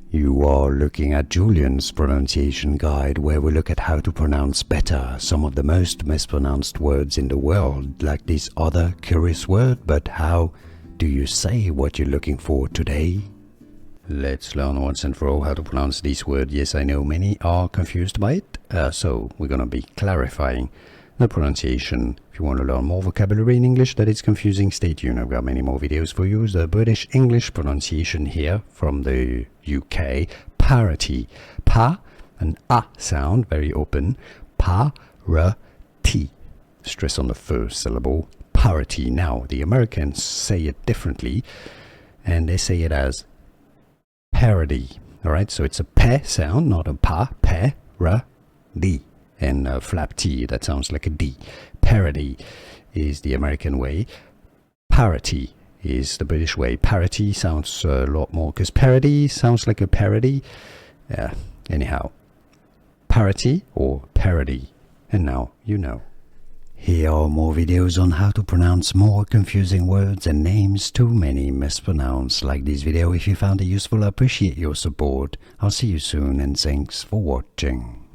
You are looking at Julian's pronunciation guide, where we look at how to pronounce better some of the most mispronounced words in the world, like this other curious word. But how do you say what you're looking for today? Let's learn once and for all how to pronounce this word. Yes, I know many are confused by it, so we're going to be clarifying the pronunciation. If you want to learn more vocabulary in English that is confusing, stay tuned. I've got many more videos for you. The British English pronunciation here from the UK. Parity. Pa, an A sound, very open. Pa-ra-ti. Stress on the first syllable. Parity. Now, the Americans say it differently, and they say it as parody. Alright, so it's a pe sound, not a pa. Pe-ra-di. And flap T, that sounds like a D. Parody is the American way. Parity is the British way. Parity sounds a lot more, because parody sounds like a parody. Anyhow, parity or parody. And now you know. Here are more videos on how to pronounce more confusing words and names too many mispronounced. Like this video if you found it useful. I appreciate your support. I'll see you soon, and thanks for watching.